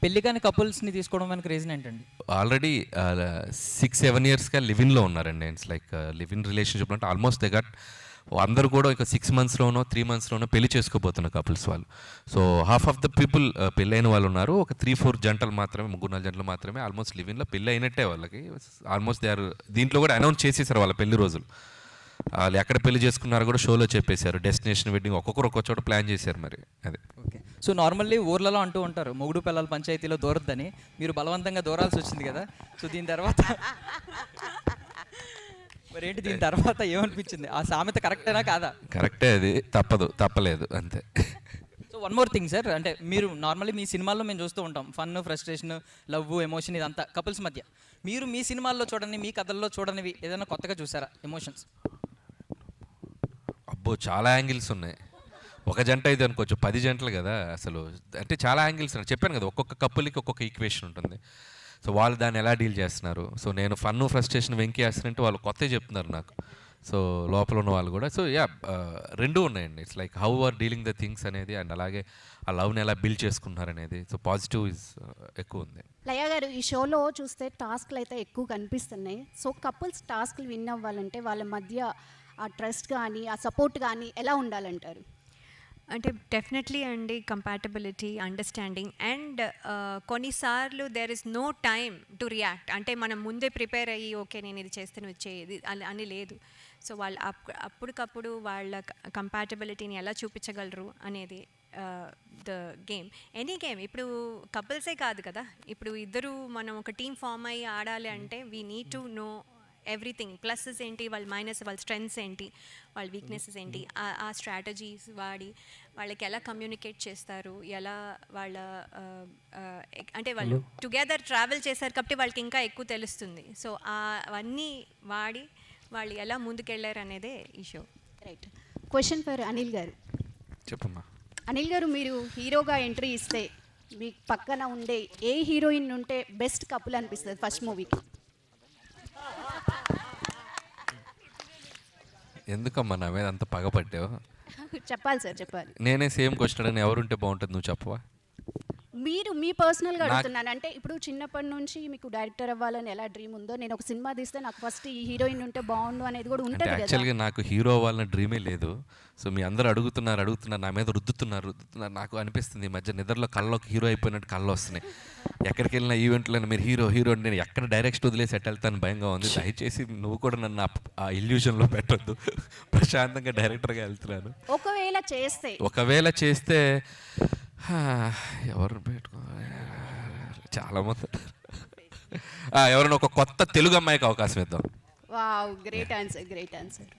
పెళ్లి కాని కపుల్స్ని తీసుకోవడం వెనక రీజన్ ఏంటండి? ఆల్రెడీ 6-7 ఇయర్స్గా లివిన్లో ఉన్నారండి. It's like live in relationship అంటే ఆల్మోస్ట్ దే గట్ అందరూ కూడా ఇక 6 మంత్స్లోనో 3 మంత్స్లోనో పెళ్లి చేసుకోబోతున్న కపుల్స్ వాళ్ళు. So half of the people పెళ్ళైన వాళ్ళు ఉన్నారు. ఒక 3-4 జంటలు మాత్రమే, 3-4 జంటలు మాత్రమే ఆల్మోస్ట్ లివిన్లో పెళ్ళి అయినట్టే వాళ్ళకి. ఆల్మోస్ట్ దే ఆర్ దీంట్లో కూడా అనౌన్స్ చేసేసారు వాళ్ళ పెళ్లి రోజులు. వాళ్ళు ఎక్కడ పెళ్లి చేసుకున్నారో కూడా షోలో చెప్పేశారు. డెస్టినేషన్ వెడ్డింగ్ ఒక్కొక్కరు ఒక్కొక్క చోట ప్లాన్ చేశారు. మరి అదే ఓకే. సో నార్మల్లీ ఊర్లలో అంటూ ఉంటారు మొగుడు పిల్లల పంచాయతీలో దూరద్దని. మీరు బలవంతంగా దూరాల్సి వచ్చింది కదా. సో దీని తర్వాత మరి ఏంటి, దీని తర్వాత ఏమనిపించింది? ఆ సామెత కరెక్టేనా కాదా? కరెక్టే, అది తప్పలేదు అంతే. So one more thing sir, అంటే మీరు నార్మల్లీ మీ సినిమాల్లో మేము చూస్తూ ఉంటాం ఫన్, ఫ్రస్ట్రేషన్, లవ్, ఎమోషన్ ఇదంతా కపుల్స్ మధ్య. మీరు మీ సినిమాల్లో చూడని, మీ కథల్లో చూడనివి ఏదైనా కొత్తగా చూసారా ఎమోషన్స్? అబ్బో, చాలా యాంగిల్స్ ఉన్నాయి. ఒక జంట అయితే అనుకోవచ్చు, 10 జంటలు కదా అసలు. అంటే చాలా యాంగిల్స్ ఉన్నాయి. చెప్పాను కదా, ఒక్కొక్క కప్పులకి ఒక్కొక్క ఈక్వేషన్ ఉంటుంది. సో వాళ్ళు దాన్ని ఎలా డీల్ చేస్తున్నారు. సో నేను ఫన్, ఫ్రస్ట్రేషన్ వెంకీ వేస్తున్నట్టు వాళ్ళు కొత్తవి చెప్తున్నారు నాకు. సో లోపల ఉన్న వాళ్ళు కూడా. సో రెండూ ఉన్నాయండి. It's like how are dealing the things అనేది, అండ్ అలాగే ఆ లవ్ని ఎలా బిల్డ్ చేసుకుంటున్నారు అనేది. సో పాజిటివ్ ఇస్ ఎక్కువ ఉంది. లయ గారు, ఈ షోలో చూస్తే టాస్క్లు అయితే ఎక్కువ కనిపిస్తున్నాయి. సో కపుల్స్ టాస్క్లు విన్ అవ్వాలంటే వాళ్ళ మధ్య ఆ ట్రస్ట్ కానీ, ఆ సపోర్ట్ కానీ ఎలా ఉండాలంటారు? అంటే డెఫినెట్లీ అండి, కంపాటబిలిటీ, అండర్స్టాండింగ్, అండ్ కొన్నిసార్లు there is no time to react. అంటే మనం ముందే ప్రిపేర్ అయ్యి ఓకే నేను ఇది చేస్తాను వచ్చేది అని లేదు. సో వాళ్ళు అప్పటికప్పుడు వాళ్ళ కంపాటబిలిటీని ఎలా చూపించగలరు అనేది ద గేమ్. ఎనీ గేమ్, ఇప్పుడు కపుల్సే కాదు కదా, ఇప్పుడు ఇద్దరు మనం ఒక టీమ్ ఫామ్ అయ్యి ఆడాలి అంటే we need to know everything. Pluses ఏంటి, వాళ్ళ మైనస్, వాళ్ళ స్ట్రెంగ్స్ ఏంటి, వాళ్ళ వీక్నెసెస్ ఏంటి, ఆ స్ట్రాటజీస్ వాడి వాళ్ళకి ఎలా కమ్యూనికేట్ చేస్తారు, ఎలా వాళ్ళ అంటే వాళ్ళు టుగెదర్ ట్రావెల్ చేశారు కాబట్టి వాళ్ళకి ఇంకా ఎక్కువ తెలుస్తుంది. సో అవన్నీ వాడి వాళ్ళు ఎలా ముందుకెళ్ళారు అనేదే ఈ show. Right. Question for Anil గారు. చెప్పమ్మా. అనిల్ గారు, మీరు హీరోగా ఎంట్రీ ఇస్తే మీకు పక్కన ఉండే ఏ హీరోయిన్ ఉంటే బెస్ట్ కపుల్ అనిపిస్తుంది ఫస్ట్ మూవీకి? ఎందుకమ్మా నా మీద అంత పగపట్టావు? చెప్పాలి సార్, చెప్పాలి. నేనే సేమ్ క్వశ్చన్ అడిగిన, ఎవరుంటే బాగుంటుంది నువ్వు చెప్పవా? మీరు మీ పర్సనల్గా అడుగుతున్నాను. అంటే ఇప్పుడు చిన్నప్పటి నుంచి మీకు డైరెక్టర్ అవ్వాలని ఎలా డ్రీమ్ ఉందో, నేను ఒక సినిమా తీస్తే నాకు ఫస్ట్ ఈ హీరోయిన్ ఉంటే బాగుండు అనేది కూడా ఉంటుంది కదా. యాక్చువల్గా నాకు హీరో అవ్వాలన్న డ్రీమే లేదు. సో మీ అందరూ అడుగుతున్నారు నా మీద రుద్దుతున్నారు. నాకు అనిపిస్తుంది ఈ మధ్య నిద్రలో కళ్ళలోకి హీరో అయిపోయినట్టు కళ్ళు వస్తున్నాయి. ఎక్కడికి వెళ్ళిన ఈవెంట్లో మీరు హీరో నేను ఎక్కడ డైరెక్ట్ వదిలేసి ఎట్ వెళ్తాను భయంగా ఉంది. దయచేసి నువ్వు కూడా నన్ను ఆ ఇల్యూషన్లో పెట్టొద్దు. ప్రశాంతంగా డైరెక్టర్గా వెళ్తున్నాను. ఒకవేళ చేస్తే ఎవరు పెట్టుకో, చాలా మంది ఎవరైనా ఒక కొత్త తెలుగు అమ్మాయికి అవకాశం ఇద్దాం. Wow, great answer, great answer.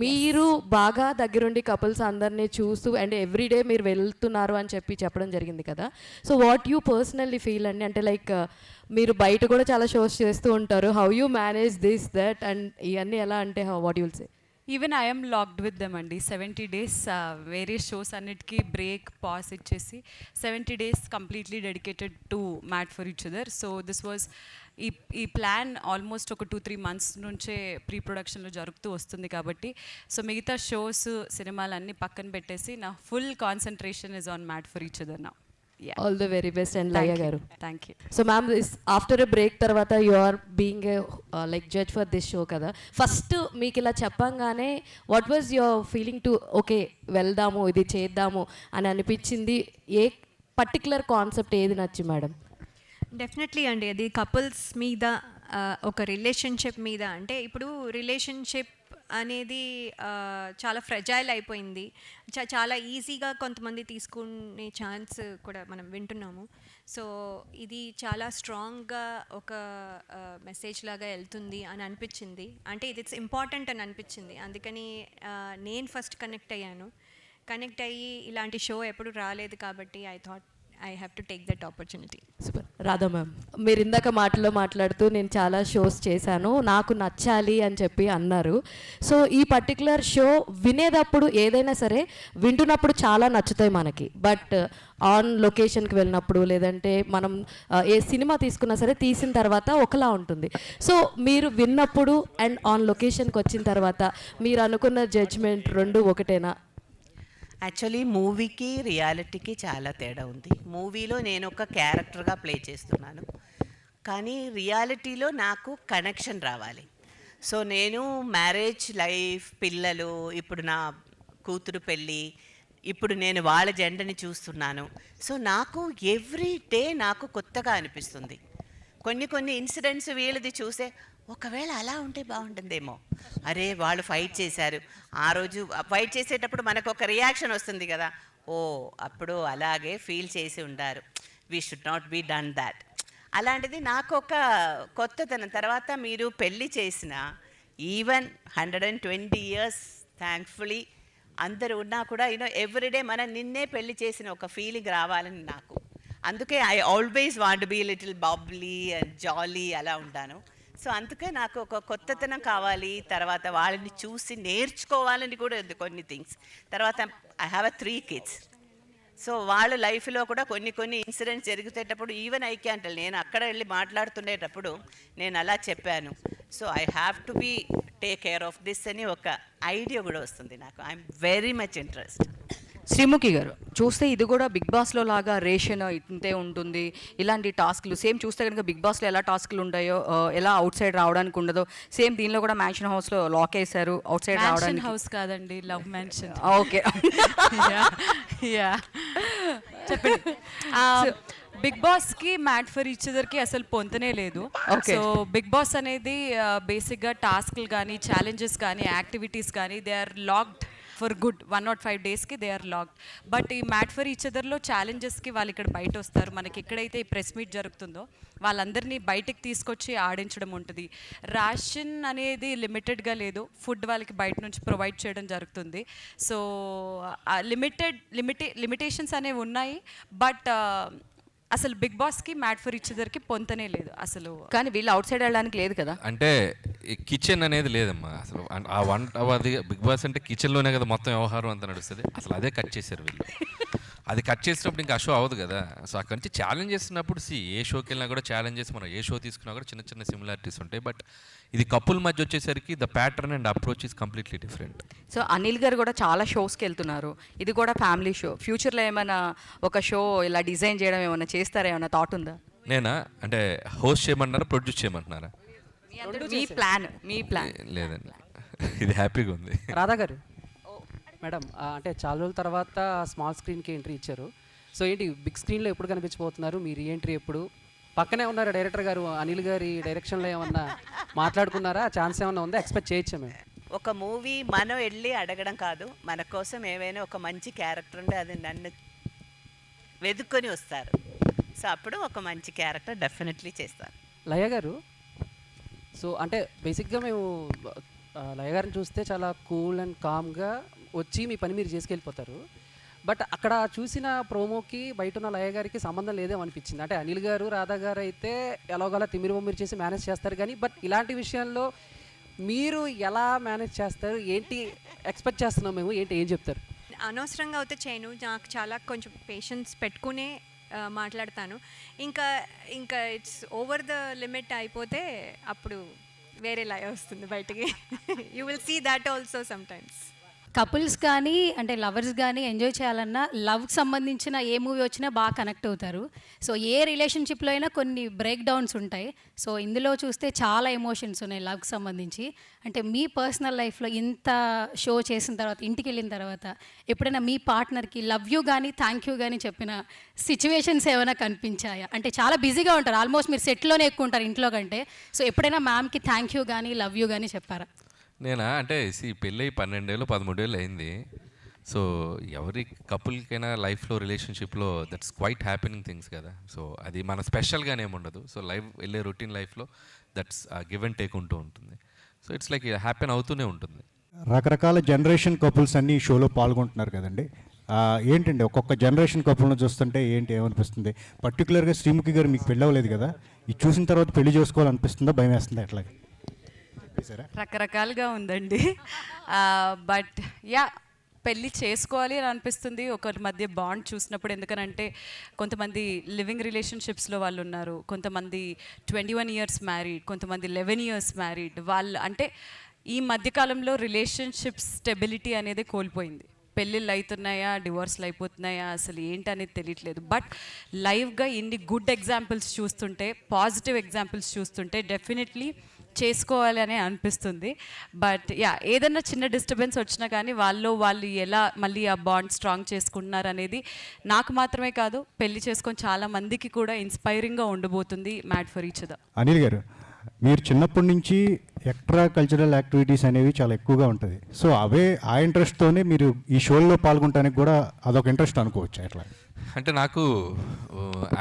మీరు బాగా దగ్గరుండి కపుల్స్ అందరినీ చూస్తూ అండ్ ఎవ్రీడే మీరు వెళ్తున్నారు అని చెప్పడం జరిగింది కదా. So what you personally feel అండి, అంటే లైక్ మీరు బయట కూడా చాలా షోస్ చేస్తూ ఉంటారు. How you manage this that and ఇవన్నీ ఎలా, అంటే what you'll say? Even I'm locked with them అండి. 70 days వేరే షోస్ అన్నిటికీ బ్రేక్, పాస్ ఇచ్చేసి 70 days completely dedicated to mat for each other. So this was ఈ ప్లాన్ ఆల్మోస్ట్ ఒక 2-3 months నుంచే ప్రీ ప్రొడక్షన్లో జరుగుతూ వస్తుంది కాబట్టి, సో మిగతా షోస్, సినిమాలు అన్నీ పక్కన పెట్టేసి నా full concentration is on made for each other now. All the very best. And Laya గారు, thank you. So ma'am, after a break తర్వాత you are being a like judge for this show కదా. First మీకు ఇలా చెప్పంగానే what was your feeling to okay వెళ్దాము, ఇది చేద్దాము అని అనిపించింది? ఏ పర్టికులర్ కాన్సెప్ట్ ఏది నచ్చి మేడం? డెఫినెట్లీ అండి, అది కపుల్స్ మీద, ఒక రిలేషన్షిప్ మీద. అంటే ఇప్పుడు రిలేషన్షిప్ అనేది చాలా ఫ్రెజైల్ అయిపోయింది. చాలా ఈజీగా కొంతమంది తీసుకునే ఛాన్స్ కూడా మనం వింటున్నాము. సో ఇది చాలా స్ట్రాంగ్గా ఒక మెసేజ్ లాగా వెళ్తుంది అని అనిపించింది. అంటే ఇది ఇట్స్ ఇంపార్టెంట్ అని అనిపించింది. అందుకని నేను ఫస్ట్ కనెక్ట్ అయ్యి ఇలాంటి షో ఎప్పుడు రాలేదు కాబట్టి I thought I have to take that opportunity. Super. Radha ma'am, మీరు ఇందాక మాట్లాడుతూ నేను చాలా షోస్ చేశాను, నాకు నచ్చాలి అని చెప్పి అన్నారు. సో ఈ పర్టికులర్ షో వినేటప్పుడు ఏదైనా సరే వింటున్నప్పుడు చాలా నచ్చుతాయి మనకి, బట్ ఆన్ లొకేషన్కి వెళ్ళినప్పుడు లేదంటే మనం ఏ సినిమా తీసుకున్నా సరే తీసిన తర్వాత ఒకలా ఉంటుంది. సో మీరు విన్నప్పుడు అండ్ ఆన్ లొకేషన్కి వచ్చిన తర్వాత మీరు అనుకున్న జడ్జ్మెంట్ రెండు ఒకటేనా? యాక్చువల్లీ మూవీకి రియాలిటీకి చాలా తేడా ఉంది. మూవీలో నేను ఒక క్యారెక్టర్గా ప్లే చేస్తున్నాను, కానీ రియాలిటీలో నాకు కనెక్షన్ రావాలి. సో నేను మ్యారేజ్ లైఫ్, పిల్లలు, ఇప్పుడు నా కూతురు పెళ్ళి, ఇప్పుడు నేను వాళ్ళ జెండని చూస్తున్నాను. సో నాకు ఎవ్రీ డే నాకు కొత్తగా అనిపిస్తుంది. కొన్ని ఇన్సిడెంట్స్ వీళ్ళది చూసే ఒకవేళ అలా ఉంటే బాగుంటుందేమో, అరే వాళ్ళు ఫైట్ చేశారు, ఆ రోజు ఫైట్ చేసేటప్పుడు మనకు ఒక రియాక్షన్ వస్తుంది కదా, ఓ అప్పుడు అలాగే ఫీల్ చేసి ఉండారు, we should not be done that. అలాంటిది నాకు ఒక కొత్తతనం. తర్వాత మీరు పెళ్ళి చేసిన ఈవెన్ 120 years థ్యాంక్ఫుల్లీ అందరూ ఉన్నా కూడా ఎవ్రీడే మనం నిన్నే పెళ్ళి చేసిన ఒక ఫీలింగ్ రావాలని నాకు. అందుకే I always want be little bubbly and jolly అలా ఉంటాను. సో అందుకే నాకు ఒక కొత్తతనం కావాలి. తర్వాత వాళ్ళని చూసి నేర్చుకోవాలని కూడా ఉంది కొన్ని థింగ్స్. తర్వాత ఐ హ్యావ్ 3 kids. సో వాళ్ళ లైఫ్లో కూడా కొన్ని ఇన్సిడెంట్స్ జరుగుతేటప్పుడు ఈవెన్ ఐ క్యాంట్, నేను అక్కడ వెళ్ళి మాట్లాడుతుండేటప్పుడు నేను అలా చెప్పాను. So I have to be take care of this అని ఒక ఐడియా కూడా వస్తుంది నాకు. I'm very much interest. Srimukhi garu, చూస్తే ఇది కూడా బిగ్ బాస్లో లాగా రేషన్ ఇంతే ఉంటుంది, ఇలాంటి టాస్క్లు సేమ్ చూస్తే కనుక బిగ్ బాస్లో ఎలా టాస్క్లు ఉంటాయో, ఎలా అవుట్ సైడ్ రావడానికి ఉండదో, సేమ్ దీనిలో కూడా మ్యాన్షన్ హౌస్లో లాక్ వేశారు అవుట్ సైడ్ రావడానికి. హౌస్ కాదండి, లవ్ మ్యాన్షన్. ఓకే, యా చెప్పండి. బిగ్ బాస్కి మ్యాట్ ఫర్ ఈచ్ అదర్కి అసలు పొంతనే లేదు. Okay. సో బిగ్ బాస్ అనేది బేసిక్గా టాస్క్లు కానీ, ఛాలెంజెస్ కానీ, యాక్టివిటీస్ కానీ they are locked for good 105 daysకి దే ఆర్ లాక్డ్. బట్ ఈ మ్యాట్ ఫర్ ఈచ్ అదర్లో ఛాలెంజెస్కి వాళ్ళు ఇక్కడ బయట వస్తారు. మనకి ఎక్కడైతే ఈ ప్రెస్ మీట్ జరుగుతుందో వాళ్ళందరినీ బయటకు తీసుకొచ్చి ఆడించడం ఉంటుంది. రేషన్ అనేది లిమిటెడ్గా లేదు, ఫుడ్ వాళ్ళకి బయట నుంచి ప్రొవైడ్ చేయడం జరుగుతుంది. సో లిమిటేషన్స్ అనేవి ఉన్నాయి. బట్ అసలు బిగ్ బాస్కి మ్యాట్ ఫర్ ఈచ్ అదర్కి పొంతనే లేదు అసలు. కానీ వీళ్ళు అవుట్ సైడ్ వెళ్ళడానికి లేదు కదా. అంటే కిచెన్ అనేది లేదమ్మా అసలు. ఆ వంట అది బిగ్ బాస్ అంటే కిచెన్లోనే కదా మొత్తం వ్యవహారం అంతా నడుస్తుంది. అసలు అదే కట్ చేశారు వీళ్ళు. అది కట్ చేసినప్పుడు ఇంకా ఆ షో అవ్వదు కదా. సో అక్కడి నుంచి ఛాలెంజ్ చేస్తున్నప్పుడు ఏ షోకి వెళ్ళినా కూడా ఛాలెంజెస్, మనం ఏ షో తీసుకున్నా కూడా చిన్న సిమిలారిటీస్ ఉంటాయి. బట్ ఇది కపుల్ మధ్య వచ్చేసరికి the pattern and approach is completely different. So Anil గారు కూడా చాలా షోస్కి వెళ్తున్నారు, ఇది కూడా ఫ్యామిలీ షో. ఫ్యూచర్లో ఏమైనా ఒక షో ఇలా డిజైన్ చేయడం ఏమైనా చేస్తారా, ఏమైనా థాట్ ఉందా? నేనా అంటే హోస్ట్ చేయమంటున్నారా, ప్రొడ్యూస్ చేయమంటున్నారా? మీ ప్లాన్ లేదండి, ఇది హ్యాపీగా ఉంది. రాధా గారు, మేడం అంటే చాలా రోజుల తర్వాత స్మాల్ స్క్రీన్కి ఎంట్రీ ఇచ్చారు. సో ఏంటి బిగ్ స్క్రీన్లో ఎప్పుడు కనిపించబోతున్నారు? మీ రీఎంట్రీ ఎప్పుడు? పక్కనే ఉన్నారు డైరెక్టర్ గారు, అనిల్ గారి డైరెక్షన్లో ఏమన్నా మాట్లాడుకున్నారా? ఛాన్స్ ఏమన్నా ఉందా? ఎక్స్పెక్ట్ చేయొచ్చా మేము? ఒక మూవీ మనం వెళ్ళి అడగడం కాదు, మన కోసం ఏవైనా ఒక మంచి క్యారెక్టర్ ఉంటే అది నన్ను వెతుక్కొని వస్తారు. సో అప్పుడు ఒక మంచి క్యారెక్టర్ డెఫినెట్లీ చేస్తారు. లయ గారు, సో అంటే బేసిక్గా మేము లయ గారిని చూస్తే చాలా కూల్ అండ్ కామ్గా వచ్చి మీ పని మీరు చేసుకెళ్ళిపోతారు. బట్ అక్కడ చూసిన ప్రోమోకి బయట ఉన్న లయ గారికి సంబంధం లేదేమో అనిపించింది. అంటే అనిల్ గారు, రాధా గారు అయితే ఎలాగోలా తిమిరి బొమ్మిరి చేసి మేనేజ్ చేస్తారు, కానీ బట్ ఇలాంటి విషయాల్లో మీరు ఎలా మేనేజ్ చేస్తారు? ఏంటి ఎక్స్పెక్ట్ చేస్తున్నాం మేము, ఏంటి ఏం చెప్తారు? అనవసరంగా అయితే చేయను, నాకు చాలా కొంచెం పేషెన్స్ పెట్టుకునే మాట్లాడతాను. ఇంకా ఇట్స్ ఓవర్ ద లిమిట్ అయిపోతే అప్పుడు వేరే లయ వస్తుంది బయటికి. You will see that also sometimes. Couples కానీ అంటే లవర్స్ కానీ ఎంజాయ్ చేయాలన్నా లవ్కి సంబంధించిన ఏ మూవీ వచ్చినా బాగా కనెక్ట్ అవుతారు. సో ఏ రిలేషన్షిప్లో అయినా కొన్ని బ్రేక్ డౌన్స్ ఉంటాయి. సో ఇందులో చూస్తే చాలా ఎమోషన్స్ ఉన్నాయి లవ్కి సంబంధించి. అంటే మీ పర్సనల్ లైఫ్లో ఇంత షో చేసిన తర్వాత, ఇంటికి వెళ్ళిన తర్వాత ఎప్పుడైనా మీ పార్ట్నర్కి లవ్ యూ కానీ థ్యాంక్ యూ కానీ చెప్పిన సిచ్యువేషన్స్ ఏమైనా కనిపించాయా? అంటే చాలా బిజీగా ఉంటారు, ఆల్మోస్ట్ మీరు సెట్లోనే ఎక్కువ ఉంటారు ఇంట్లో కంటే. సో ఎప్పుడైనా మ్యామ్కి థ్యాంక్ యూ కానీ లవ్ యూ కానీ చెప్పారా? నేనా అంటే పెళ్ళి 12 ఏళ్ళు 13 ఏళ్ళు అయింది. సో ఎవరి కపుల్కైనా లైఫ్లో రిలేషన్షిప్లో దట్స్ క్వైట్ హ్యాపెనింగ్ థింగ్స్ కదా. సో అది మన స్పెషల్గానే ఏముండదు. సో లైఫ్ వెళ్ళే రొటీన్ లైఫ్లో దట్స్ గివ్ అండ్ టేక్ ఉంటూ ఉంటుంది. సో ఇట్స్ లైక్ హ్యాపెన్ అవుతూనే ఉంటుంది. రకరకాల జనరేషన్ కపుల్స్ అన్ని ఈ షోలో పాల్గొంటున్నారు కదండి. ఏంటండి ఒక్కొక్క జనరేషన్ కపుల్ను చూస్తుంటే ఏమనిపిస్తుంది? పర్టికులర్గా శ్రీముఖి గారు మీకు పెళ్ళి అవ్వలేదు కదా, ఇది చూసిన తర్వాత పెళ్లి చేసుకోవాలనిపిస్తుందా, భయం వేస్తుందా, ఎట్లాగే? రకరకాలుగా ఉందండి. బట్ యా, పెళ్ళి చేసుకోవాలి అని అనిపిస్తుంది ఒకరి మధ్య బాండ్ చూసినప్పుడు. ఎందుకనంటే కొంతమంది లివింగ్ రిలేషన్షిప్స్లో వాళ్ళు ఉన్నారు, కొంతమంది 21 years మ్యారీడ్, కొంతమంది 11 years మ్యారీడ్. వాళ్ళు అంటే ఈ మధ్యకాలంలో రిలేషన్షిప్ స్టెబిలిటీ అనేది కోల్పోయింది. పెళ్ళిళ్ళు అవుతున్నాయా, డివోర్స్లు అయిపోతున్నాయా, అసలు ఏంటనేది తెలియట్లేదు. బట్ లైవ్గా ఇన్ని గుడ్ ఎగ్జాంపుల్స్ చూస్తుంటే, పాజిటివ్ ఎగ్జాంపుల్స్ చూస్తుంటే డెఫినెట్లీ చేసుకోవాలి అని అనిపిస్తుంది. బట్ ఏదన్నా చిన్న డిస్టర్బెన్స్ వచ్చినా కానీ వాళ్ళు ఎలా మళ్ళీ ఆ బాండ్ స్ట్రాంగ్ చేసుకుంటున్నారు అనేది నాకు మాత్రమే కాదు, పెళ్లి చేసుకొని చాలా మందికి కూడా ఇన్స్పైరింగ్గా ఉండబోతుంది mad for each other. Anil గారు, మీరు చిన్నప్పటి నుంచి ఎక్స్ట్రా కల్చరల్ యాక్టివిటీస్ అనేవి చాలా ఎక్కువగా ఉంటుంది. సో ఆ ఇంట్రెస్ట్తోనే మీరు ఈ షోల్లో పాల్గొనడానికి కూడా అదొక ఇంట్రెస్ట్ అనుకోవచ్చు ఎట్లా? అంటే నాకు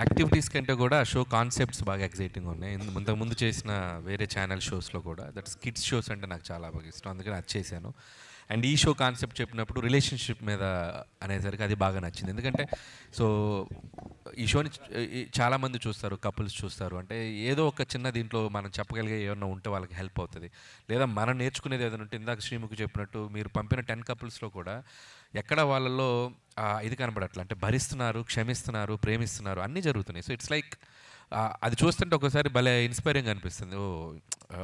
యాక్టివిటీస్ కంటే కూడా షో కాన్సెప్ట్స్ బాగా ఎక్సైటింగ్ ఉన్నాయి. ముందు చేసిన వేరే ఛానల్ షోస్లో కూడా దట్స్ కిడ్స్ షోస్ అంటే నాకు చాలా బాగా ఇష్టం, అందుకని అది చేశాను. అండ్ ఈ షో కాన్సెప్ట్ చెప్పినప్పుడు రిలేషన్షిప్ మీద అనేసరికి అది బాగా నచ్చింది. ఎందుకంటే సో ఈ షోని చాలామంది చూస్తారు, కపుల్స్ చూస్తారు. అంటే ఏదో ఒక చిన్న దీంట్లో మనం చెప్పగలిగే ఏమన్నా ఉంటే వాళ్ళకి హెల్ప్ అవుతుంది, లేదా మనం నేర్చుకునేది ఏదైనా ఉంటే. ఇందాక శ్రీముఖి చెప్పినట్టు మీరు పంపిన 10 కపుల్స్లో కూడా ఎక్కడ వాళ్ళలో ఇది కనబడట్లా, అంటే భరిస్తున్నారు, క్షమిస్తున్నారు, ప్రేమిస్తున్నారు, అన్నీ జరుగుతున్నాయి. సో ఇట్స్ లైక్ అది చూస్తుంటే ఒకసారి భలే ఇన్స్పైరింగ్ అనిపిస్తుంది.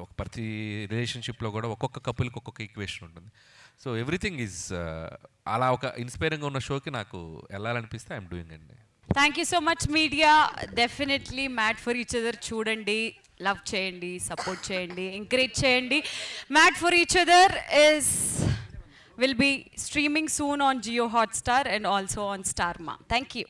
ఒక ప్రతి రిలేషన్షిప్లో కూడా ఒక్కొక్క కపుల్కి ఒక్కొక్క ఈక్వేషన్ ఉంటుంది. సో ఎవ్రీథింగ్ ఈజ్ అలా ఒక ఇన్స్పైరింగ్గా ఉన్న షోకి నాకు వెళ్ళాలనిపిస్తే ఐఎమ్ డూయింగ్ అండి. Thank you so much media. Definitely mad for each other చూడండి, లవ్ చేయండి, సపోర్ట్ చేయండి, ఎంకరేజ్ చేయండి. Mad for each other will be streaming soon on Jio Hotstar and also on Starma. Thank you.